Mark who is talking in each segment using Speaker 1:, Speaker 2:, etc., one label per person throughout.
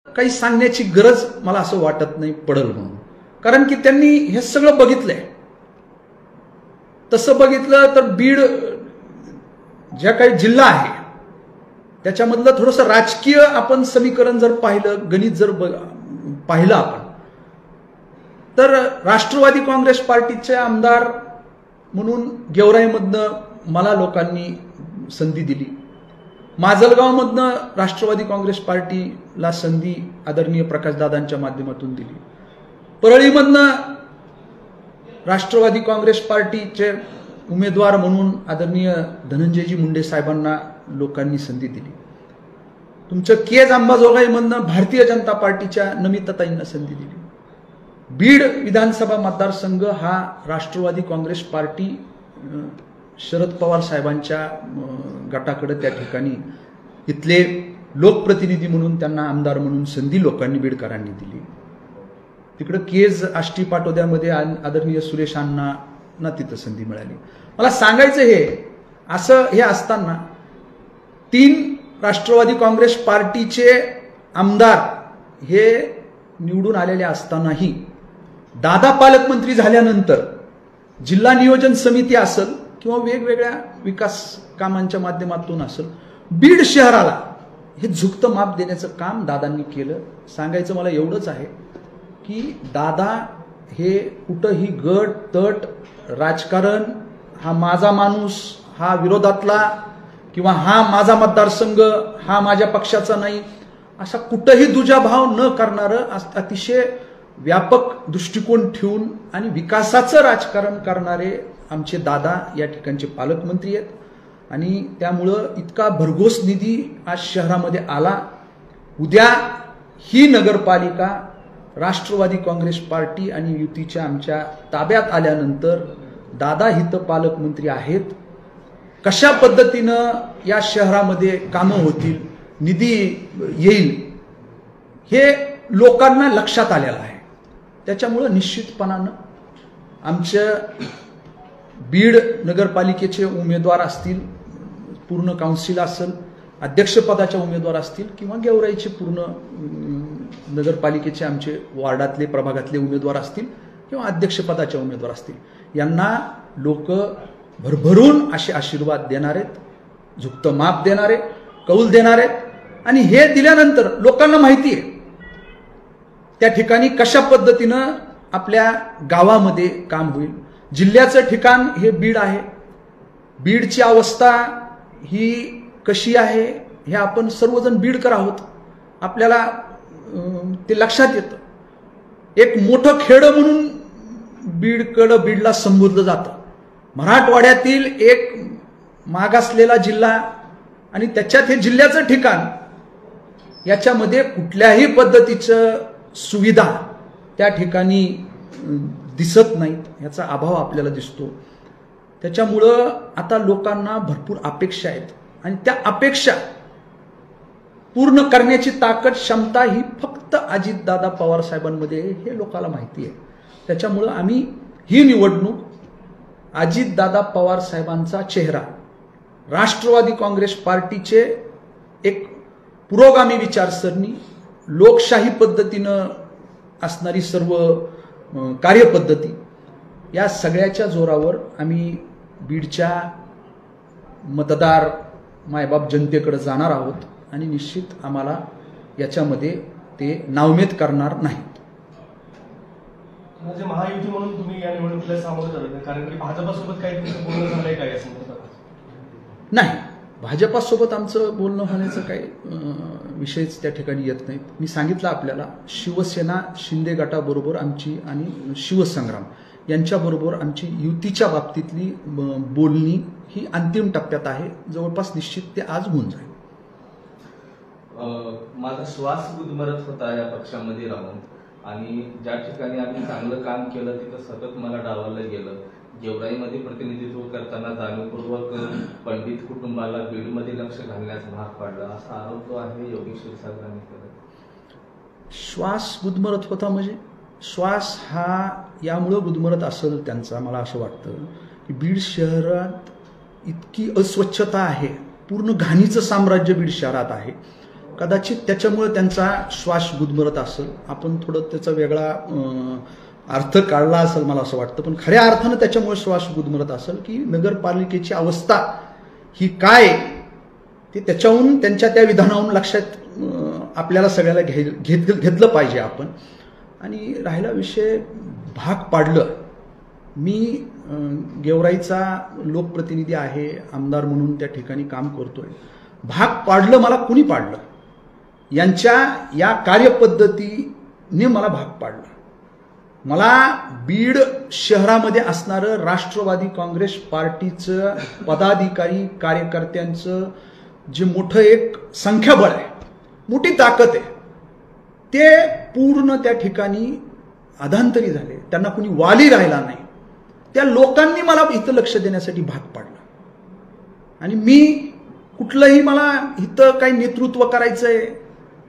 Speaker 1: काही सांगण्याची गरज मला असं वाटत नाही पडेल म्हणून, कारण की त्यांनी हे सगळं बघितलंय. तसं बघितलं तर बीड ज्या काही जिल्हा आहे त्याच्यामधलं थोडंसं राजकीय आपण समीकरण जर पाहिलं, गणित जर पाहिलं आपण, तर राष्ट्रवादी काँग्रेस पार्टीचे आमदार म्हणून गेवराईमधनं मला लोकांनी संधी दिली. माजलगावमधनं राष्ट्रवादी काँग्रेस पार्टीला संधी आदरणीय प्रकाशदादांच्या माध्यमातून दिली. परळीमधनं राष्ट्रवादी काँग्रेस पार्टीचे उमेदवार म्हणून आदरणीय धनंजयजी मुंडे साहेबांना लोकांनी संधी दिली. तुमचं केज अंबाजोगाईमधनं भारतीय जनता पार्टीच्या नमिताताईंना संधी दिली. बीड विधानसभा मतदारसंघ हा राष्ट्रवादी काँग्रेस पार्टी शरद पवार साहेबांच्या गटाकडे त्या ठिकाणी इथले लोकप्रतिनिधी म्हणून त्यांना आमदार म्हणून संधी लोकांनी बीडकरांनी दिली. तिकडे केज आष्टी पाटोद्यामध्ये आदरणीय सुरेश अण्णांना तिथं संधी मिळाली. मला सांगायचं हे असताना 3 राष्ट्रवादी काँग्रेस पार्टीचे आमदार हे निवडून आलेले असतानाही दादा पालकमंत्री झाल्यानंतर जिल्हा नियोजन समिती असेल किंवा वेगवेगळ्या विकास कामांच्या माध्यमातून असेल, बीड शहराला हे झुकतं माप देण्याचं काम दादांनी केलं. सांगायचं मला एवढंच आहे की दादा हे कुठंही गट तट राजकारण, हा माझा माणूस, हा विरोधातला, किंवा हा माझा मतदारसंघ, हा माझ्या पक्षाचा नाही, असा कुठंही दुजाभाव न करणारं अतिशय व्यापक दृष्टिकोन ठेवून आणि विकासाचं राजकारण करणारे आमचे दादा या ठिकाणचे पालकमंत्री आहेत. आणि त्यामुळं इतका भरघोस निधी आज शहरामध्ये आला. उद्या ही नगरपालिका राष्ट्रवादी काँग्रेस पार्टी आणि युतीच्या आमच्या ताब्यात आल्यानंतर दादा हित पालकमंत्री आहेत. कशा पद्धतीनं या शहरामध्ये कामं होतील, निधी येईल, हे लोकांना लक्षात आलेलं आहे. त्याच्यामुळं निश्चितपणानं आमच्या बीड नगरपालिकेचे उमेदवार असतील, पूर्ण काउन्सिल असेल, अध्यक्षपदाचे उमेदवार असतील, किंवा गेवराईचे पूर्ण नगरपालिकेचे आमचे वार्डातले प्रभागातले उमेदवार असतील, किंवा अध्यक्षपदाचे उमेदवार असतील, यांना लोक भरभरून असे आशीर्वाद देणार आहेत, झुकतं माप देणारे, कौल देणार आहेत. आणि हे दिल्यानंतर लोकांना माहिती आहे त्या ठिकाणी कशा पद्धतीनं आपल्या गावामध्ये काम होईल. जिल्ह्याचं ठिकाण हे बीड आहे. बीडची अवस्था ही कशी आहे हे आपण सर्वजण बीडकर आहोत, आपल्याला ते लक्षात येतं. एक मोठं खेडं म्हणून बीडला संबोधलं जातं. मराठवाड्यातील एक मागासलेला जिल्हा आणि त्याच्यात हे जिल्ह्याचं ठिकाण, याच्यामध्ये कुठल्याही पद्धतीचं सुविधा त्या ठिकाणी दिसत नाहीत, याचा अभाव आपल्याला दिसतो. त्याच्यामुळं आता लोकांना भरपूर अपेक्षा आहेत आणि त्या अपेक्षा पूर्ण करण्याची ताकद, क्षमता ही फक्त अजितदादा पवार साहेबांमध्ये हे लोकांना माहिती आहे. त्याच्यामुळं आम्ही ही निवडणूक अजितदादा पवार साहेबांचा चेहरा, राष्ट्रवादी काँग्रेस पार्टीचे एक पुरोगामी विचारसरणी, लोकशाही पद्धतीनं असणारी सर्व कार्यपद्धती, या सगळ्याच्या जोरावर आम्ही बीडच्या मतदार मायबाप जनतेकडे जाणार आहोत आणि निश्चित आम्हाला याच्यामध्ये ते नावमेद करणार नाहीत.
Speaker 2: म्हणजे महायुती म्हणून तुम्ही या निवडणुकीला सामोरं जात, कारण की भाजपासोबत काही तुमचं बोलणं झालंय का या संदर्भात?
Speaker 1: नाही, भाजपासोबत आमचं बोलणं होण्याचं काही विषयच त्या ठिकाणी येत नाहीत. मी सांगितलं आपल्याला, शिवसेना शिंदे गटाबरोबर आमची आणि शिवसंग्राम यांच्याबरोबर आमची युतीच्या बाबतीतली बोलणी ही अंतिम टप्प्यात आहे. जवळपास निश्चित ते आज होऊन जाईल.
Speaker 3: माझा श्वास गुदमरत होता या पक्षामध्ये राहून, आणि ज्या ठिकाणी आम्ही चांगलं काम केलं तिथं सतत मला डावललं गेलं. गेवराईमध्ये प्रतिनिधित्व करताना जाणीवपूर्वक पंडित कुटुंबाला बीडमध्ये लक्ष घालण्याचा भाग पाडला, असा आरोप जो आहे योगेश क्षीरसागरांनी केला.
Speaker 1: श्वास गुदमरत होता म्हणजे श्वास हा यामुळं गुदमरत असेल त्यांचा, मला असं वाटतं की बीड शहरात इतकी अस्वच्छता आहे, पूर्ण घाणीचं साम्राज्य बीड शहरात आहे. कदाचित त्याच्यामुळे त्यांचा श्वास गुदमरत असेल. आपण थोडं त्याचा वेगळा अर्थ काढला असेल मला असं वाटतं, पण खऱ्या अर्थानं त्याच्यामुळे श्वास गुदमरत असेल की नगरपालिकेची अवस्था ही काय ते त्याच्याहून त्यांच्या त्या विधानाहून लक्षात आपल्याला सगळ्याला घेतलं पाहिजे आपण. आणि राहिला विषय भाग पाडलं, मी गेवराईचा लोकप्रतिनिधी आहे, आमदार म्हणून त्या ठिकाणी काम करतोय. भाग पाडलं मला कुणी पाडलं? यांच्या या कार्यपद्धतीने मला भाग पाडलं. मला बीड शहरामध्ये असणारं राष्ट्रवादी काँग्रेस पार्टीचं पदाधिकारी कार्यकर्त्यांचं जे मोठं एक संख्याबळ आहे, मोठी ताकद आहे, ते पूर्ण त्या ठिकाणी अधांतरी झाले. त्यांना कुणी वाली राहिला नाही. त्या लोकांनी मला इथं लक्ष देण्यासाठी भाग पाडलं. आणि मी कुठलंही मला इथं काही नेतृत्व करायचंय,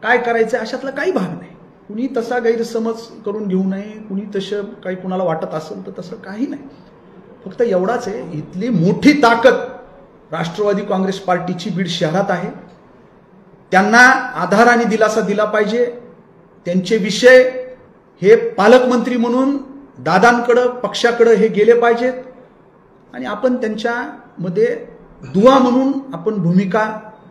Speaker 1: काय करायचंय अशातला काही भाग नाही. कुणी तसा गैरसमज करून घेऊ नये. कुणी तसं काही कुणाला वाटत असेल तर तसं काही नाही. फक्त एवढाच आहे, इथली मोठी ताकद राष्ट्रवादी काँग्रेस पार्टीची बीड शहरात आहे. त्यांना आधार आणि दिलासा दिला पाहिजे. त्यांचे विषय हे पालकमंत्री म्हणून दादांकडं पक्षाकडं हे गेले पाहिजेत आणि आपण त्यांच्यामध्ये दुवा म्हणून आपण भूमिका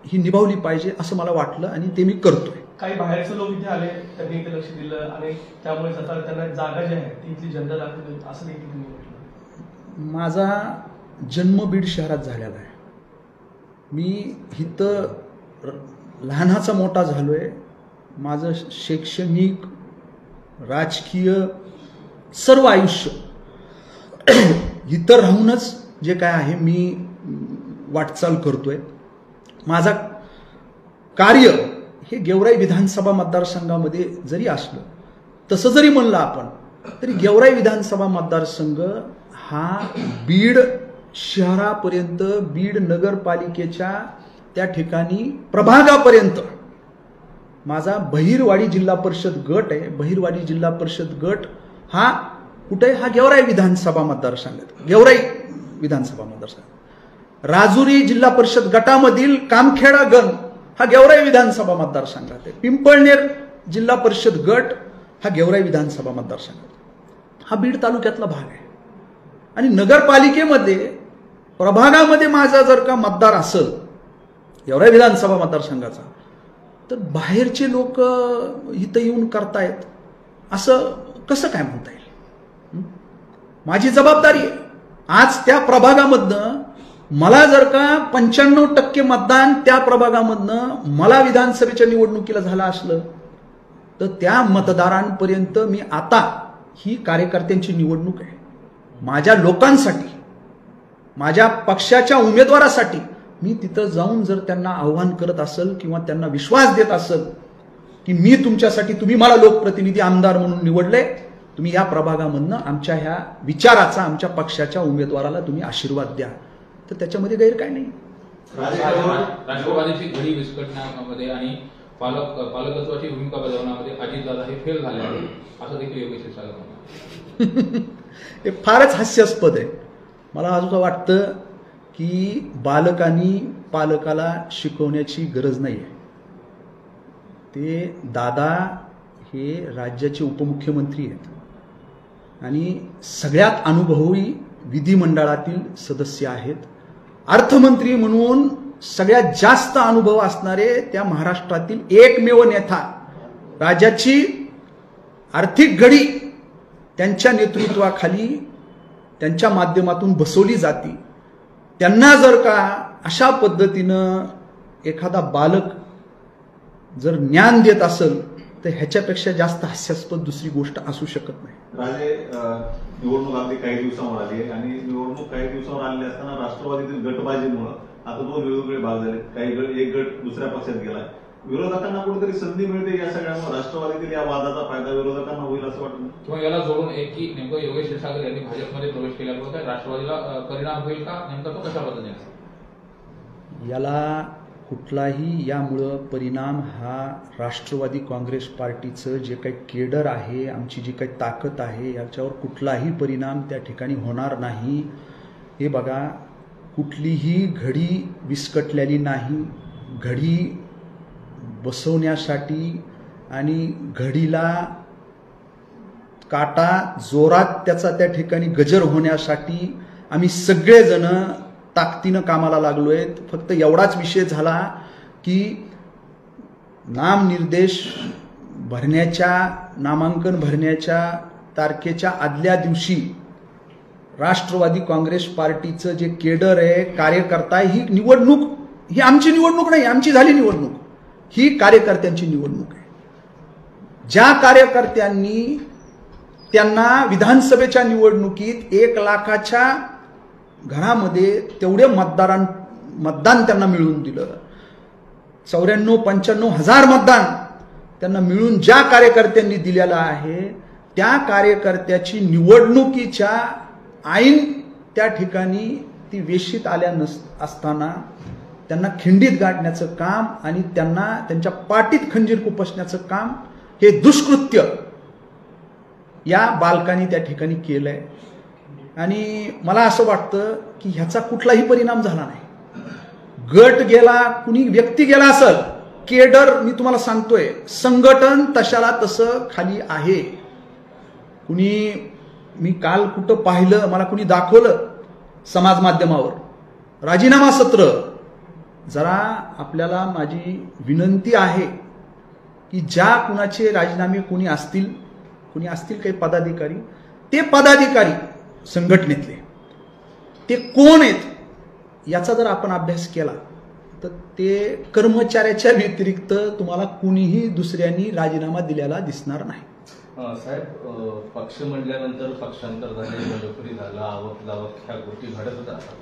Speaker 1: ही निभावली पाहिजे असं मला वाटलं आणि ते मी करतोय.
Speaker 2: काही बाहेरचे लोक इथे आले, त्यांनी इथे लक्ष दिलं आणि त्यामुळे आता त्यांना जागा जी आहे ती इथली जनता दाखवली असं देखील तुम्ही म्हटलं.
Speaker 1: माझा जन्म बीड शहरात झालेला आहे. मी इथं लहानाचा मोठा झालोय. माझं शैक्षणिक, राजकीय सर्व आयुष्य इथं राहूनच जे काय आहे मी वाटचाल करतोय. माझा कार्य हे गेवराई विधानसभा मतदारसंघामध्ये जरी असलं, तसं जरी म्हणलं आपण तरी गेवराई विधानसभा मतदारसंघ हा बीड शहरापर्यंत, बीड नगरपालिकेच्या त्या ठिकाणी प्रभागापर्यंत माझा बहिरवाडी जिल्हा परिषद गट आहे. बहिरवाडी जिल्हा परिषद गट हा कुठे? हा गेवराई विधानसभा मतदारसंघात, गेवराई विधानसभा मतदारसंघ. राजुरी जिल्हा परिषद गटामधील कामखेडा गण हा गेवराई विधानसभा मतदारसंघात आहे. पिंपळनेर जिल्हा परिषद गट हा गेवराई विधानसभा मतदारसंघात हा बीड तालुक्यातला भाग आहे. आणि नगरपालिकेमध्ये प्रभागामध्ये माझा जर का मतदार असेल गेवराई विधानसभा मतदारसंघाचा, तर बाहेरचे लोक इथं येऊन करतायत असं कसं काय म्हणता येईल? माझी जबाबदारी आहे. आज त्या प्रभागामधनं मला जर का 95% मतदान त्या प्रभागामधनं मला विधानसभेच्या निवडणुकीला झालं असलं तर त्या मतदारांपर्यंत मी आता ही कार्यकर्त्यांची निवडणूक आहे. माझ्या लोकांसाठी, माझ्या पक्षाच्या उमेदवारासाठी मी तिथं जाऊन जर त्यांना आव्हान करत असेल किंवा त्यांना विश्वास देत असेल की मी तुमच्यासाठी, तुम्ही मला लोकप्रतिनिधी आमदार म्हणून निवडले, तुम्ही या प्रभागामधनं आमच्या ह्या विचाराचा, आमच्या पक्षाच्या उमेदवाराला तुम्ही आशीर्वाद द्या, तर त्याच्यामध्ये गैर काय नाही.
Speaker 4: राष्ट्रवादीची घडी विस्कटण्यामध्ये आणि पालकत्वाची भूमिका बजावण्यामध्ये अजितदादा हे फेल झाले आहे असं देखील योगेश क्षीरसागर
Speaker 1: हे फारच हास्यास्पद आहे. मला असं वाटतं की बालकांनी पालकाला शिकवण्याची गरज नाही आहे. ते दादा हे राज्याचे उपमुख्यमंत्री आहेत आणि सगळ्यात अनुभवी विधिमंडळातील सदस्य आहेत. अर्थमंत्री म्हणून सगळ्यात जास्त अनुभव असणारे त्या महाराष्ट्रातील एकमेव नेता. राज्याची आर्थिक घडी त्यांच्या नेतृत्वाखाली, त्यांच्या माध्यमातून बसवली जाते. त्यांना जर का अशा पद्धतीनं एखादा बालक जर ज्ञान देत असेल तर ह्याच्यापेक्षा जास्त हास्यास्पद दुसरी गोष्ट असू शकत नाही.
Speaker 5: राजे, निवडणूक अगदी काही दिवसांवर आली आहे आणि निवडणूक काही दिवसांवर आलेली असताना राष्ट्रवादीतील गटबाजीमुळे आता दोन वेगवेगळे भाग झाले. काही गट, एक गट दुसऱ्या पक्षात गेलाय. विरोधकांना कुठेतरी संधी मिळते या सगळ्यामुळे. राष्ट्रवादीतील या वादाचा फायदा विरोधकांना होईल असं वाटतं
Speaker 4: किंवा याला जोडून एक की नेमकं योगेश क्षीरसागर यांनी भाजपमध्ये प्रवेश केल्यामुळे काय राष्ट्रवादीला परिणाम होईल का, नेमका तो कशा पद्धतीने?
Speaker 1: याला कुठलाही यामुळं परिणाम हा राष्ट्रवादी काँग्रेस पार्टीचं जे काही केडर आहे, आमची जी काही ताकद आहे, याच्यावर कुठलाही परिणाम त्या ठिकाणी होणार नाही. हे बघा, कुठलीही घडी विस्कटलेली नाही. घडी बसवण्यासाठी आणि घडीला काटा जोरात त्याचा त्या ठिकाणी गजर होण्यासाठी आम्ही सगळेजण ताकदीनं कामाला लागलोय. फक्त एवढाच विषय झाला की नामनिर्देश नामांकन भरण्याच्या तारखेच्या आदल्या दिवशी राष्ट्रवादी काँग्रेस पार्टीचं जे केडर आहे, कार्यकर्ता, ही निवडणूक ही आमची निवडणूक नाही, आमची झाली निवडणूक, ही कार्यकर्त्यांची निवडणूक आहे. ज्या कार्यकर्त्यांनी त्यांना विधानसभेच्या निवडणुकीत 1 लाखाच्या घरामध्ये तेवढे मतदान त्यांना मिळवून दिलं, 94-95 हजार मतदान त्यांना मिळून ज्या कार्यकर्त्यांनी दिलेलं आहे, त्या कार्यकर्त्याची निवडणुकीच्या ऐन त्या ठिकाणी ती वेशीत आल्या असताना त्यांना खिंडीत गाठण्याचं काम आणि त्यांना त्यांच्या पाठीत खंजीर खुपसण्याचं काम, हे दुष्कृत्य या बालकांनी त्या ठिकाणी केलंय. आणि मला असं वाटतं की ह्याचा कुठलाही परिणाम झाला नाही. गट गेला, कुणी व्यक्ती गेला असेल, केडर मी तुम्हाला सांगतोय, संघटन तशाला तसं खाली आहे. मी काल कुठं पाहिलं, मला कुणी दाखवलं समाज माध्यमावर राजीनामा सत्र. जरा आपल्याला माझी विनंती आहे की ज्या कुणाचे राजीनामे कुणी असतील काही पदाधिकारी, ते पदाधिकारी संघटनेतले ते कोण आहेत याचा जर आपण अभ्यास केला तर ते कर्मचाऱ्याच्या व्यतिरिक्त तुम्हाला कुणीही दुसऱ्यांनी राजीनामा दिलेला दिसणार नाही.
Speaker 3: साहेब, पक्ष म्हणल्यानंतर पक्षांतर झाले, बंडखोरी झाला, आवक जावक ह्या गोष्टी घडतच असतात.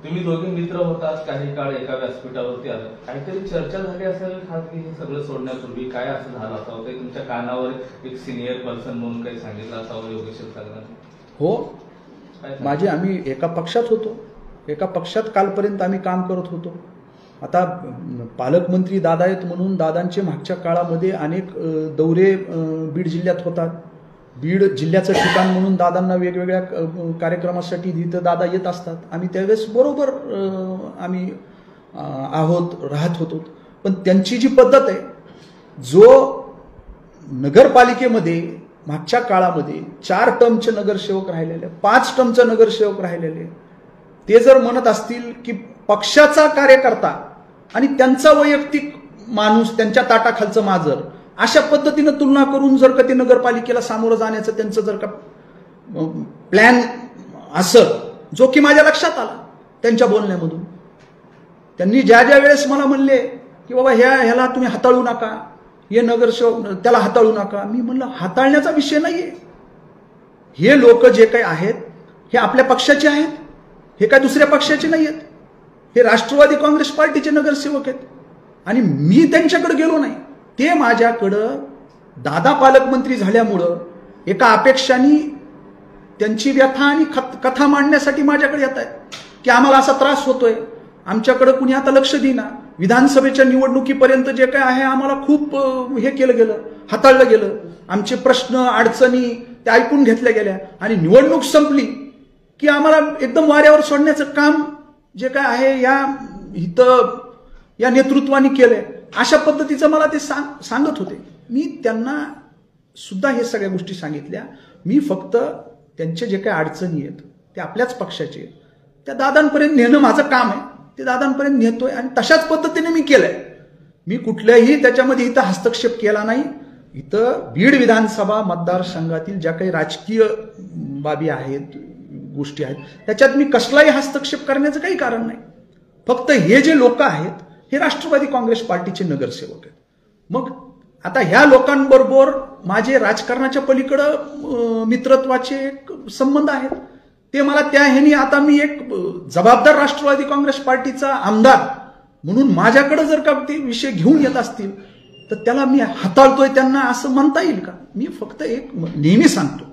Speaker 3: तुम्ही दोघे मित्र होतात, काही काळ एका व्यासपीठावरती आलात, काहीतरी चर्चा झाली असेल खासगी हे सगळं सोडण्यापूर्वी, काय असं झालं असावं, काही तुमच्या कानावर एक सिनियर पर्सन म्हणून काही सांगितलं असावं योगेश सगळं?
Speaker 1: हो, आम्ही एका पक्षात होतो, एका पक्षात कालपर्यंत आम्ही काम करत होतो. आता पालकमंत्री दादा आहेत म्हणून दादांचे मागच्या काळामध्ये अनेक दौरे बीड जिल्ह्यात होतात. बीड जिल्ह्याचं ठिकाण म्हणून दादांना वेगवेगळ्या कार्यक्रमासाठी इथं दादा येत असतात. आम्ही त्यावेळेस बरोबर आम्ही राहत होतो. पण त्यांची जी पद्धत आहे, जो नगरपालिकेमध्ये मागच्या काळामध्ये 4 टर्मचे नगरसेवक राहिलेले, 5 टर्मचे नगरसेवक राहिलेले, ते जर म्हणत असतील की पक्षाचा कार्यकर्ता आणि त्यांचा वैयक्तिक माणूस, त्यांच्या ताटाखालचं माजर, अशा पद्धतीनं तुलना करून जर का ते नगरपालिकेला सामोरं जाण्याचं त्यांचं जर का प्लॅन असं, जो की माझ्या लक्षात आला त्यांच्या बोलण्यामधून. त्यांनी ज्या वेळेस मला म्हणले की बाबा ह्याला तुम्ही हाताळू नका, हे नगरसेवक त्याला हाताळू नका, मी म्हणलं हाताळण्याचा विषय नाहीये. हे लोक जे काही आहेत हे आपल्या पक्षाचे आहेत, हे काय दुसऱ्या पक्षाचे नाही आहेत. हे राष्ट्रवादी काँग्रेस पार्टीचे नगरसेवक आहेत आणि मी त्यांच्याकडे गेलो नाही. ते माझ्याकडं दादा पालकमंत्री झाल्यामुळं एका अपेक्षाने त्यांची व्यथा आणि कथा मांडण्यासाठी माझ्याकडे येत आहेत की आम्हाला असा त्रास होतोय, आमच्याकडे कुणी आता लक्ष देईना, विधानसभेच्या निवडणुकीपर्यंत जे काय आहे आम्हाला खूप हे केलं गेलं, हाताळलं गेलं, आमचे प्रश्न अडचणी त्या ऐकून घेतल्या गेल्या आणि निवडणूक संपली की आम्हाला एकदम वाऱ्यावर सोडण्याचं काम जे काय आहे या नेतृत्वाने केलंय. अशा पद्धतीचं मला ते सांगत होते. मी त्यांना सुद्धा हे सगळ्या गोष्टी सांगितल्या. मी फक्त त्यांचे जे काही अडचणी आहेत ते आपल्याच पक्षाचे आहेत, त्या दादांपर्यंत नेणं माझं काम आहे, ते दादांपर्यंत नेतोय आणि तशाच पद्धतीने मी केलंय. मी कुठल्याही त्याच्यामध्ये इथं हस्तक्षेप केला नाही. इथं बीड विधानसभा मतदारसंघातील ज्या काही राजकीय बाबी आहेत, गोष्टी आहेत, त्याच्यात मी कसलाही हस्तक्षेप करण्याचं काही कारण नाही. फक्त हे जे लोक आहेत हे राष्ट्रवादी काँग्रेस पार्टीचे नगरसेवक आहेत. मग आता ह्या लोकांबरोबर माझे राजकारणाच्या पलीकडं मित्रत्वाचे संबंध आहेत. ते मला त्या ह्यानी आता मी एक जबाबदार राष्ट्रवादी काँग्रेस पार्टीचा आमदार म्हणून माझ्याकडे जर का ते विषय घेऊन येत असतील तर त्याला मी हाताळतोय त्यांना असं म्हणता येईल का? मी फक्त एक नेहमी सांगतो,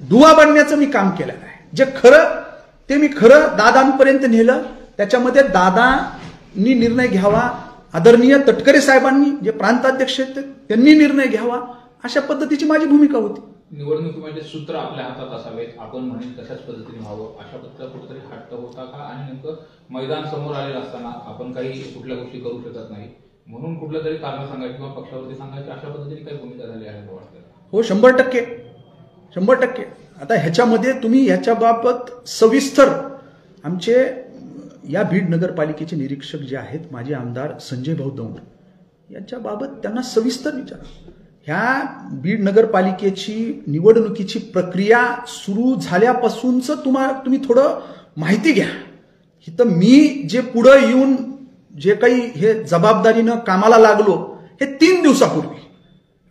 Speaker 1: दुवा बनण्याचं मी काम केलेलं आहे. जे खरं ते मी खरं दादांपर्यंत नेलं. त्याच्यामध्ये दादांनी निर्णय घ्यावा, आदरणीय तटकरे साहेबांनी जे प्रांताध्यक्ष आहेत त्यांनी निर्णय घ्यावा, अशा पद्धतीची माझी भूमिका होती.
Speaker 4: निवडणुकीमध्ये सूत्र आपल्या हातात असावेत, आपण म्हणेन तशाच पद्धतीने व्हावं, अशा पद्धतीचा कुठेतरी हट्ट होता का? आणि नेमकं मैदान समोर आलेलं असताना आपण काही कुठल्या गोष्टी करू शकत नाही, म्हणून कुठलं तरी कारण सांगायचं किंवा पक्षावरती सांगायची अशा पद्धतीने काही भूमिका झाली आहे असं वाटतं?
Speaker 1: हो, 100%. आता ह्याच्यामध्ये तुम्ही ह्याच्याबाबत सविस्तर आमचे या बीड नगरपालिकेचे निरीक्षक जे आहेत माजी आमदार संजय भाऊ दौंड यांच्याबाबत त्यांना सविस्तर विचारा. ह्या बीड नगरपालिकेची निवडणुकीची प्रक्रिया सुरू झाल्यापासूनच तुम्ही थोडं माहिती घ्या. इथं मी जे पुढं येऊन जे काही हे जबाबदारीनं कामाला लागलो हे 3 दिवसापूर्वी,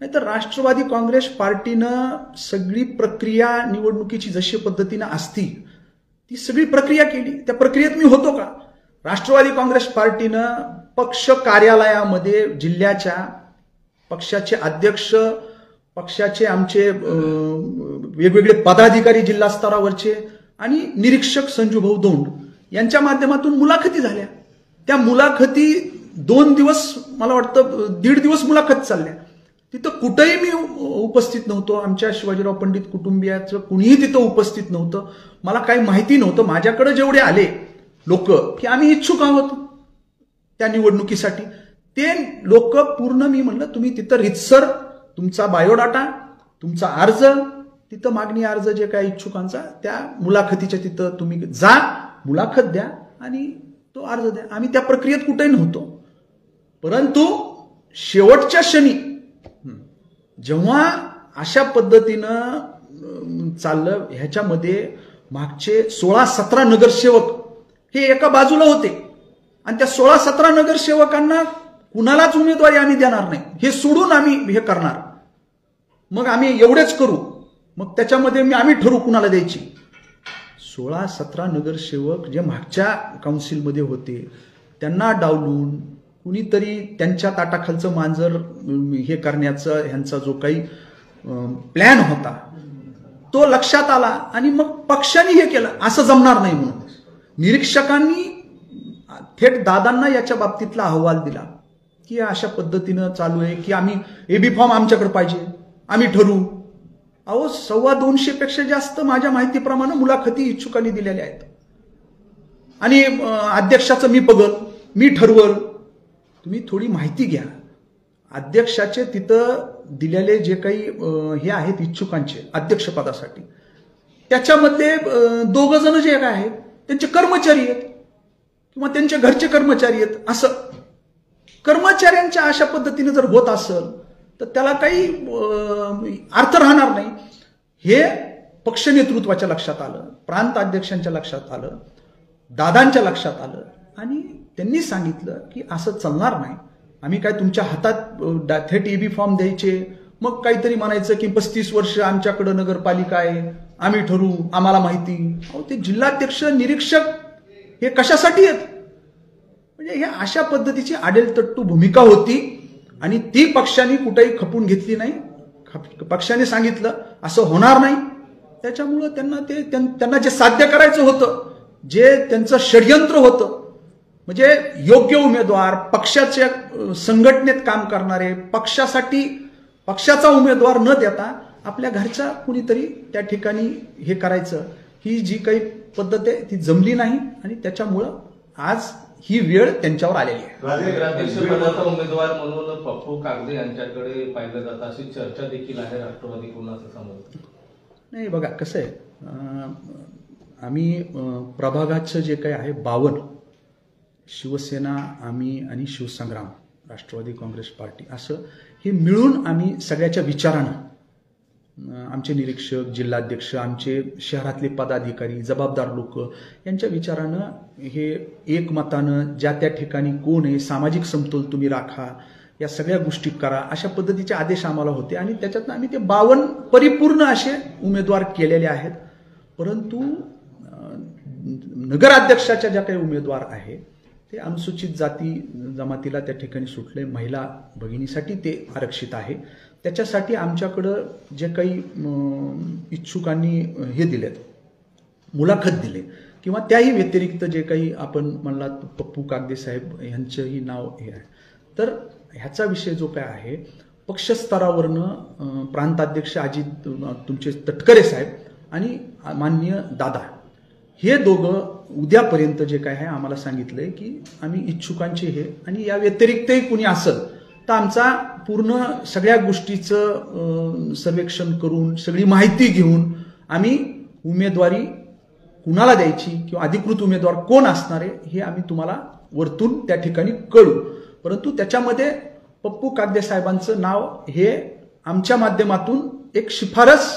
Speaker 1: नाहीतर राष्ट्रवादी काँग्रेस पार्टीनं सगळी प्रक्रिया निवडणुकीची जशी पद्धतीनं असती ती सगळी प्रक्रिया केली. त्या प्रक्रियेत मी होतो का? राष्ट्रवादी काँग्रेस पार्टीनं पक्ष कार्यालयामध्ये जिल्ह्याच्या पक्षाचे अध्यक्ष, पक्षाचे आमचे वेगवेगळे पदाधिकारी जिल्हा स्तरावरचे आणि निरीक्षक संजू भाऊ दौंड यांच्या माध्यमातून मुलाखती झाल्या. त्या मुलाखती 2 दिवस, मला वाटतं 1.5 दिवस मुलाखत चालल्या. तिथं कुठेही मी उपस्थित नव्हतो. आमच्या शिवाजीराव पंडित कुटुंबियाचं कुणीही तिथं उपस्थित नव्हतं. मला काही माहिती नव्हतं. माझ्याकडे जेवढे आले लोक की आम्ही इच्छुक आहोत त्या निवडणुकीसाठी, ते लोक पूर्ण मी म्हणलं तुम्ही तिथं रितसर तुमचा बायोडाटा, तुमचा अर्ज, तिथं मागणी अर्ज जे काही इच्छुकांचा त्या मुलाखतीच्या तिथं तुम्ही जा, मुलाखत द्या आणि तो अर्ज द्या. आम्ही त्या प्रक्रियेत कुठेही नव्हतो. परंतु शेवटच्या क्षणी जेव्हा अशा पद्धतीनं चाललं, ह्याच्यामध्ये मागचे 16-17 नगरसेवक हे एका बाजूला होते आणि त्या 16-17 नगरसेवकांना कुणालाच उमेदवारी आम्ही देणार नाही, हे सोडून आम्ही हे करणार, मग आम्ही एवढेच करू, मग त्याच्यामध्ये आम्ही ठरवू कुणाला द्यायची. 16-17 नगरसेवक जे मागच्या काउन्सिलमध्ये होते त्यांना डावलून कुणीतरी त्यांच्या ताटाखालचं मांजर हे करण्याचा ह्यांचा जो काही प्लॅन होता तो लक्षात आला आणि मग पक्षाने हे केलं. असं जमणार नाही म्हणून निरीक्षकांनी थेट दादांना याच्या बाबतीतला अहवाल दिला की अशा पद्धतीनं चालू आहे की आम्ही एबी फॉर्म आमच्याकडे पाहिजे, आम्ही ठरवू. अहो 250 पेक्षा जास्त माझ्या माहितीप्रमाणे मुलाखती इच्छुकांनी दिलेल्या आहेत आणि अध्यक्षाचं मी बघल, मी ठरवल. तुम्ही थोडी माहिती घ्या. अध्यक्षाचे तिथं दिलेले जे काही हे आहेत इच्छुकांचे अध्यक्षपदासाठी, त्याच्यामध्ये 2 जण जे काय आहेत त्यांचे कर्मचारी आहेत किंवा त्यांच्या घरचे कर्मचारी आहेत. असं कर्मचाऱ्यांच्या अशा पद्धतीने जर होत असेल तर त्याला काही अर्थ राहणार नाही. हे पक्ष नेतृत्वाच्या लक्षात आलं, प्रांत अध्यक्षांच्या लक्षात आलं, दादांच्या लक्षात आलं आणि त्यांनी सांगितलं की असं चालणार नाही. आम्ही काय तुमच्या हातात थेट एबी फॉर्म द्यायचे, मग काहीतरी म्हणायचं की 35 वर्ष आमच्याकडं नगरपालिका आहे, आम्ही ठरवू, आम्हाला माहिती. अहो ते जिल्हाध्यक्ष, निरीक्षक हे कशासाठी आहेत? म्हणजे हे अशा पद्धतीची आडेलतट्टू भूमिका होती आणि ती पक्षाने कुठेही खपून घेतली नाही. पक्षाने सांगितलं असं होणार नाही. त्याच्यामुळं त्यांना जे साध्य करायचं होतं, जे त्यांचं षडयंत्र होतं, म्हणजे योग्य उमेदवार, पक्षाच्या संघटनेत काम करणारे, पक्षाचा उमेदवार न देता आपल्या घरचा कुणीतरी त्या ठिकाणी हे करायचं, ही जी काही पद्धत आहे ती जमली नाही आणि त्याच्यामुळं आज ही वेळ त्यांच्यावर आलेली आहे.
Speaker 3: नगराध्यक्षपदाचा उमेदवार म्हणून पप्पू कागदे यांच्याकडे पाहिलं जातं अशी चर्चा देखील आहे राष्ट्रवादीकडून, असं समजतं.
Speaker 1: नाही बघा कसं आहे, आम्ही प्रभागाचं जे काही आहे 52 शिवसेना, आम्ही आणि शिवसंग्राम, राष्ट्रवादी काँग्रेस पार्टी असं हे मिळून आम्ही सगळ्याच्या विचारानं, आमचे निरीक्षक, जिल्हाध्यक्ष, आमचे शहरातले पदाधिकारी, जबाबदार लोक यांच्या विचारानं हे एकमतानं ज्या त्या ठिकाणी कोण आहे, सामाजिक समतोल तुम्ही राखा, या सगळ्या गोष्टी करा, अशा पद्धतीचे आदेश आम्हाला होते आणि त्याच्यातनं आम्ही ते 52 परिपूर्ण असे उमेदवार केलेले आहेत. परंतु नगराध्यक्षाच्या ज्या काही उमेदवार आहेत ते अनुसूचित जाती जमातीला त्या ठिकाणी सुटले, महिला भगिनीसाठी ते आरक्षित आहे. त्याच्यासाठी आमच्याकडं जे काही इच्छुकांनी हे दिलेत, मुलाखत दिले किंवा त्याही व्यतिरिक्त जे काही आपण म्हणलात पप्पू कागदे साहेब यांचंही नाव हे आहे, तर ह्याचा विषय जो काय आहे पक्षस्तरावरनं प्रांताध्यक्ष अजित तुमचे तटकरे साहेब आणि माननीय दादा हे दोघं उद्यापर्यंत जे काय आहे आम्हाला सांगितलंय की आम्ही इच्छुकांचे हे आणि या व्यतिरिक्तही कुणी असेल तर आमचा पूर्ण सगळ्या गोष्टीचं सर्वेक्षण करून सगळी माहिती घेऊन आम्ही उमेदवारी कुणाला द्यायची किंवा अधिकृत उमेदवार कोण असणार आहे हे आम्ही तुम्हाला वरतून त्या ठिकाणी कळू. परंतु त्याच्यामध्ये पप्पू कागदे साहेबांचं नाव हे आमच्या माध्यमातून एक शिफारस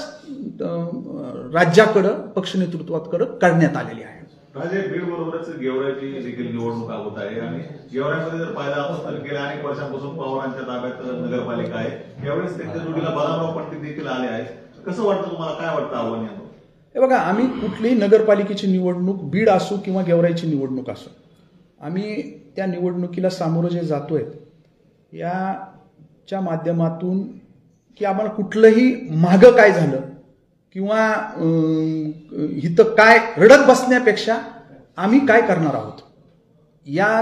Speaker 1: राज्याकडं पक्ष नेतृत्वाकडे करण्यात आलेली आहे.
Speaker 5: राजे, बीड बरोबरच गेवराईची देखील निवडणूक होत आहे आणि गेवराईमध्ये जर पाहिलं आपण तर गेल्या अनेक वर्षांपासून पवारांच्या ताब्यात नगरपालिका आहे. यावेळेस त्यांच्या जोडीला बलरामराव पंडित देखील आले आहेत. कसं वाटतं तुम्हाला, काय वाटतं आव्हान यावर?
Speaker 1: हे बघा, आम्ही कुठलीही नगरपालिकेची निवडणूक बीड असो किंवा गेवराईची निवडणूक असो, आम्ही त्या निवडणुकीला सामोरं जे जातोय याच्या माध्यमातून की आम्हाला कुठलंही मागं काय झालं किंवा इथं काय रडत बसण्यापेक्षा आम्ही काय करणार आहोत या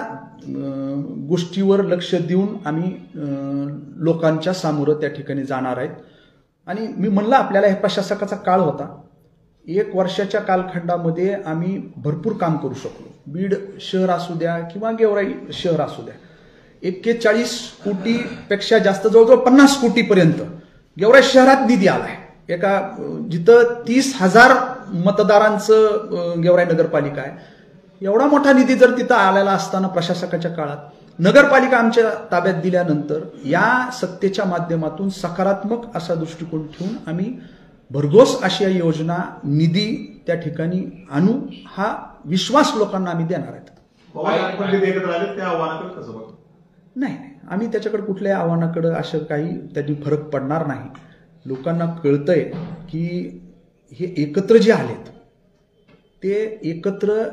Speaker 1: गोष्टीवर लक्ष देऊन आम्ही लोकांच्या सामोरं त्या ठिकाणी जाणार आहेत. आणि मी म्हणलं आपल्याला हे प्रशासकाचा काळ होता. 1 वर्षाच्या कालखंडामध्ये आम्ही भरपूर काम करू शकलो. बीड शहर असू द्या किंवा गेवराई शहर असू द्या, 41 कोटीपेक्षा जास्त, जवळजवळ 50 कोटीपर्यंत गेवराई शहरात निधी आलाय. एका जिथं 30,000 मतदारांचं गेवराई नगरपालिका आहे, एवढा मोठा निधी जर तिथं आलेला असताना प्रशासकाच्या काळात नगरपालिका आमच्या ताब्यात दिल्यानंतर या सत्तेच्या माध्यमातून सकारात्मक असा दृष्टिकोन ठेवून आम्ही भरघोस अशा योजना निधी त्या ठिकाणी आणू हा विश्वास लोकांना आम्ही देणार आहेत.
Speaker 5: पंडित एकत्र आले त्या आव्हानाकडे कसं बघ?
Speaker 1: नाही, आम्ही त्याच्याकडे कुठल्याही आव्हानाकडे असं काही त्यांनी फरक पडणार नाही. लोकांना कळतंय की हे एकत्र जे आलेत ते एकत्र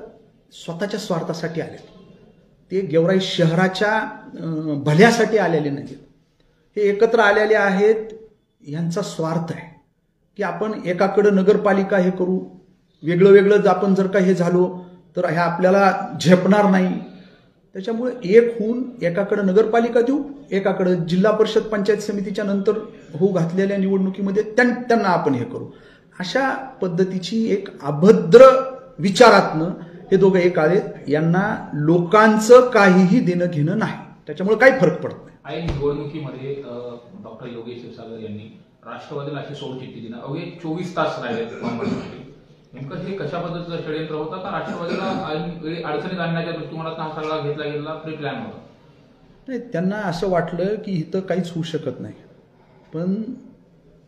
Speaker 1: स्वतःच्या स्वार्थासाठी आलेत, ते गेवराई शहराच्या भल्यासाठी आलेले नाहीत. हे एकत्र आलेले आहेत, यांचा स्वार्थ आहे की आपण एकाकडं नगरपालिका हे करू, वेगळं वेगळं आपण जर का हे झालो तर हे आपल्याला झेपणार नाही. त्याच्यामुळे एक होऊन एकाकडे नगरपालिका देऊ, एकाकडे जिल्हा परिषद पंचायत समितीच्या नंतर होऊ घातलेल्या निवडणुकीमध्ये त्यांना आपण हे करू. अशा पद्धतीची एक अभद्र विचारातनं हे दोघं एक आले. यांना लोकांचं काहीही देणं घेणं नाही, त्याच्यामुळे काही फरक पडत नाही.
Speaker 4: आई निवडणुकीमध्ये डॉक्टर योगेश क्षीरसागर यांनी राष्ट्रवादीला अशी सोडचिठ्ठी दिली. अवघे 24 तास राहिले फॉर्मसाठी. नेमकं हे कशा पद्धतीचं षडयंत्र होतं का राष्ट्रवादीला अडचणीत आणण्याच्या दृष्टिकोनात हा सगळा घेतला गेलेला प्री प्लॅन होता?
Speaker 1: नाही, त्यांना असं वाटलं की इथं काहीच होऊ शकत नाही, पण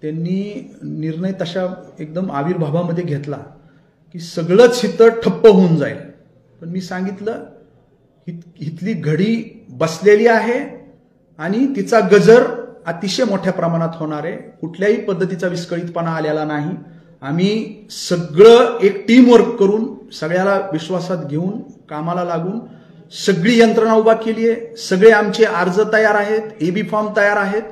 Speaker 1: त्यांनी निर्णय तशा एकदम आविर्भावामध्ये घेतला की सगळंच इथं ठप्प होऊन जाईल. पण मी सांगितलं इथली घडी बसलेली आहे आणि तिचा गजर अतिशय मोठ्या प्रमाणात होणार आहे. कुठल्याही पद्धतीचा विस्कळीतपणा आलेला नाही. आम्ही सगळं एक टीमवर्क करून सगळ्याला विश्वासात घेऊन कामाला लागून सगळी यंत्रणा उभा केली आहे. सगळे आमचे अर्ज तयार आहेत, एबी फॉर्म तयार आहेत.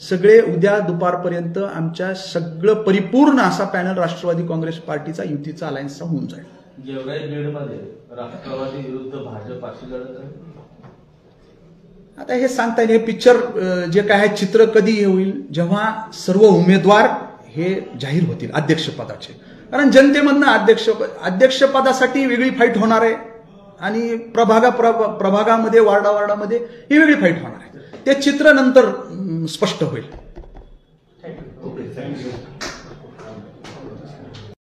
Speaker 1: सगळे उद्या दुपारपर्यंत आमच्या सगळं परिपूर्ण असा पॅनल राष्ट्रवादी काँग्रेस पार्टीचा युतीचा अलायन्सचा होऊन जाईल.
Speaker 3: गेवराई बीडमध्ये राष्ट्रवादी विरुद्ध भाजप अशी लढत आहे.
Speaker 1: आता हे सांगता येईल, हे पिक्चर जे काय आहे चित्र कधी होईल जेव्हा सर्व उमेदवार हे जाहीर होतील अध्यक्षपदाचे. कारण जनतेमधनं अध्यक्षपदासाठी वेगळी फाईट होणार आहे आणि प्रभागामध्ये वार्डामध्ये ही वेगळी फाईट होणार आहे. ते चित्र नंतर स्पष्ट होईल.
Speaker 2: थँक्यू.